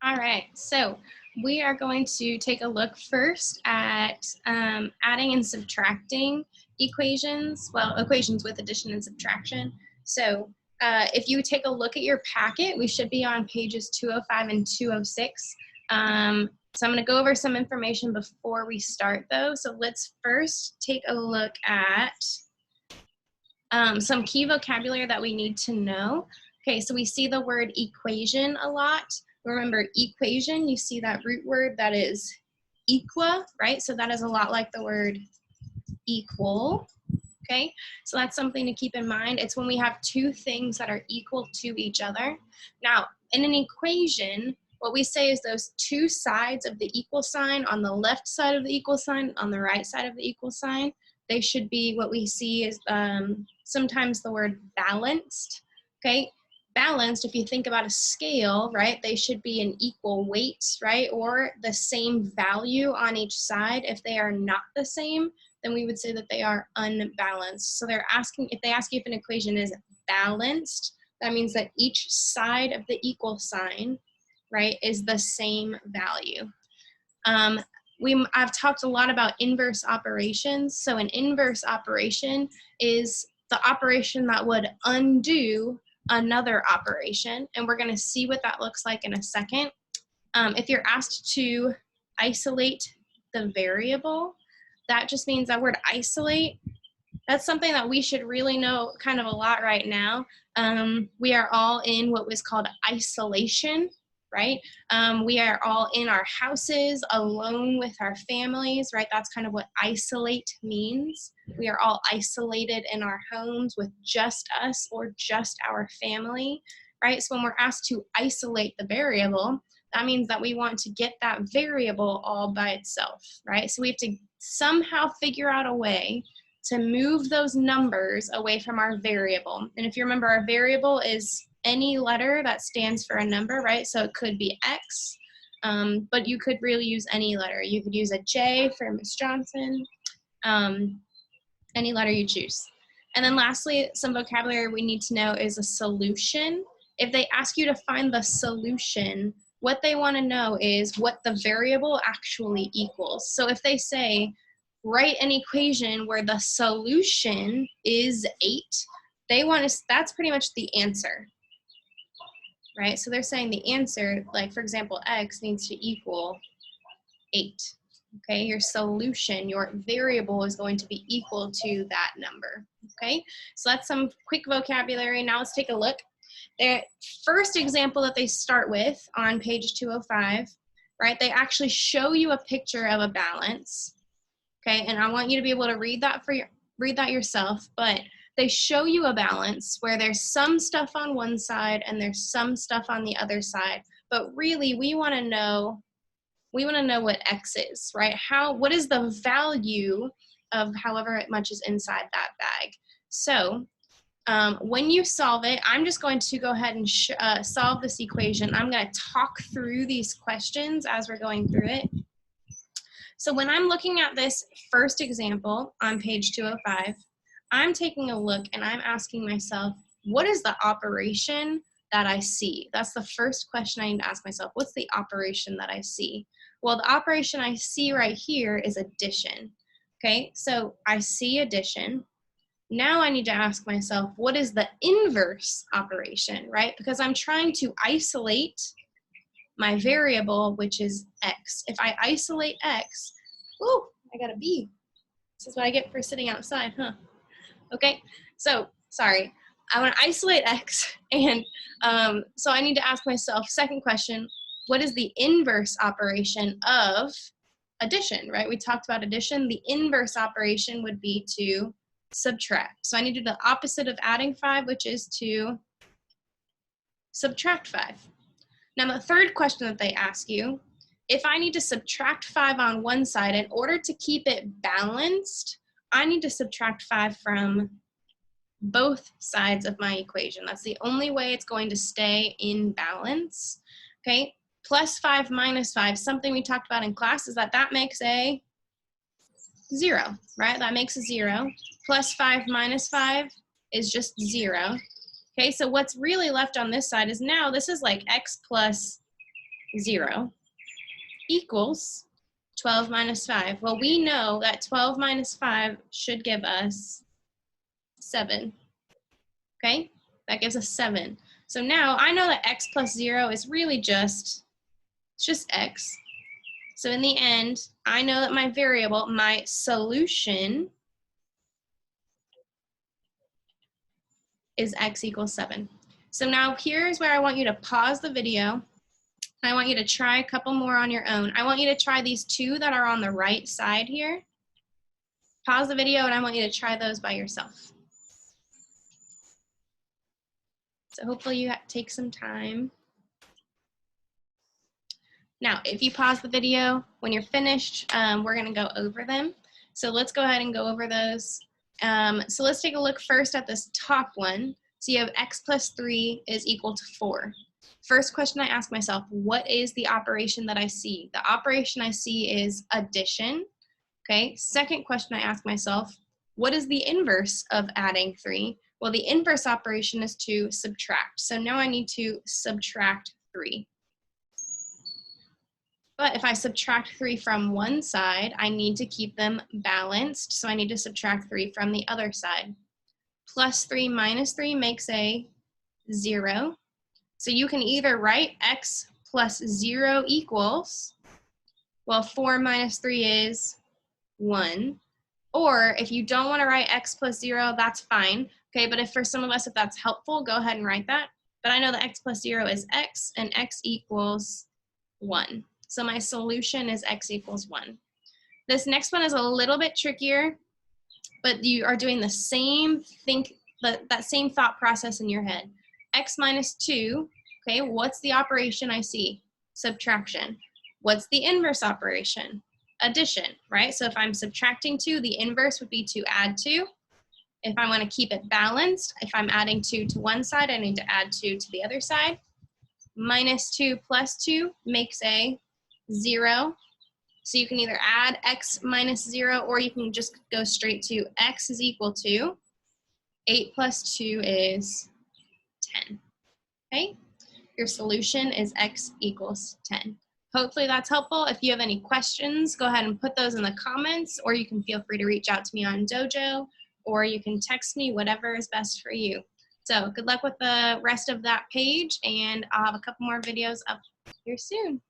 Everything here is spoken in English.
All right, so we are going to take a look first at adding and subtracting equations, well, equations with addition and subtraction. So if you take a look at your packet, we should be on pages 205 and 206. So I'm going to go over some information before we start, though. So let's first take a look at some key vocabulary that we need to know. Okay, so we see the word equation a lot. Remember, equation, you see that root word that is equa, right? So that is a lot like the word equal, okay? So that's something to keep in mind. It's when we have two things that are equal to each other. Now, in an equation, what we say is those two sides of the equal sign, on the left side of the equal sign, on the right side of the equal sign, they should be what we see is sometimes the word balanced, okay? Balanced, if you think about a scale, right, they should be an equal weight, right, or the same value on each side. If they are not the same, then we would say that they are unbalanced. So they're asking, if they ask you if an equation is balanced, that means that each side of the equal sign, right, is the same value. I've talked a lot about inverse operations. So an inverse operation is the operation that would undo another operation, and we're going to see what that looks like in a second. If you're asked to isolate the variable, that just means that word isolate. That's something that we should really know kind of a lot right now. We are all in what was called isolation, right? We are all in our houses alone with our families, right? That's kind of what isolate means. We are all isolated in our homes with just us or just our family, right? So when we're asked to isolate the variable, that means that we want to get that variable all by itself, right? So we have to somehow figure out a way to move those numbers away from our variable. And if you remember, our variable is any letter that stands for a number, right? So it could be X, but you could really use any letter. You could use a J for Miss Johnson, any letter you choose. And then lastly, some vocabulary we need to know is a solution. If they ask you to find the solution, what they want to know is what the variable actually equals. So if they say, write an equation where the solution is 8, they want to, that's pretty much the answer, right? So they're saying the answer, like for example, X needs to equal 8, okay? Your solution, your variable is going to be equal to that number, okay? So that's some quick vocabulary. Now let's take a look. The first example that they start with on page 205, right? They actually show you a picture of a balance. Okay, and I want you to be able to read that yourself, but they show you a balance where there's some stuff on one side and there's some stuff on the other side. But really, we want to know what X is, right? What is the value of however much is inside that bag? So when you solve it, I'm just going to go ahead and solve this equation. I'm going to talk through these questions as we're going through it. So when I'm looking at this first example on page 205, I'm taking a look and I'm asking myself, what is the operation that I see? That's the first question I need to ask myself. What's the operation that I see? Well, the operation I see right here is addition. Okay, so I see addition. Now I need to ask myself, what is the inverse operation, right? Because I'm trying to isolate my variable, which is X. If I isolate X, ooh, I got a B. This is what I get for sitting outside, huh? Okay, so, sorry. I want to isolate X, and so I need to ask myself, second question, what is the inverse operation of addition, right? We talked about addition. The inverse operation would be to subtract. So I need to do the opposite of adding 5, which is to subtract 5. Now, the third question that they ask you, if I need to subtract 5 on one side, in order to keep it balanced, I need to subtract 5 from both sides of my equation. That's the only way it's going to stay in balance, okay? Plus 5 minus 5, something we talked about in class is that makes a 0, right? That makes a 0. Plus 5 minus 5 is just 0. Okay, so what's really left on this side is now this is like X plus 0 equals 12 minus 5. Well, we know that 12 minus 5 should give us 7. Okay? That gives us 7. So now I know that x plus 0 is really just x. So in the end, I know that my variable, my solution, is x equals 7. So now here's where I want you to pause the video. I want you to try a couple more on your own. I want you to try these 2 that are on the right side here. Pause the video and I want you to try those by yourself. So hopefully you take some time. Now, if you pause the video, when you're finished, we're gonna go over them. So let's go ahead and go over those. So let's take a look first at this top one. So you have x plus 3 is equal to 4. First question I ask myself, what is the operation that I see? The operation I see is addition. Okay, second question I ask myself, what is the inverse of adding 3? Well, the inverse operation is to subtract. So now I need to subtract 3. But if I subtract 3 from one side, I need to keep them balanced. So I need to subtract 3 from the other side. Plus 3 minus 3 makes a 0. So you can either write x plus 0 equals, well, 4 minus 3 is 1. Or if you don't want to write x plus 0, that's fine. Okay, but if for some of us, if that's helpful, go ahead and write that. But I know that x plus 0 is x, and x equals 1. So my solution is x equals 1. This next one is a little bit trickier, but you are doing the same that same thought process in your head. X minus 2, okay, what's the operation I see? Subtraction. What's the inverse operation? Addition, right? So if I'm subtracting 2, the inverse would be to add 2. If I want to keep it balanced, if I'm adding 2 to one side, I need to add 2 to the other side. Minus 2 plus 2 makes a 0. So you can either add x minus 0, or you can just go straight to x is equal to 8 plus 2 is 10. Okay? Your solution is x equals 10. Hopefully that's helpful. If you have any questions, go ahead and put those in the comments, or you can feel free to reach out to me on Dojo, or you can text me, whatever is best for you. So good luck with the rest of that page, and I'll have a couple more videos up here soon.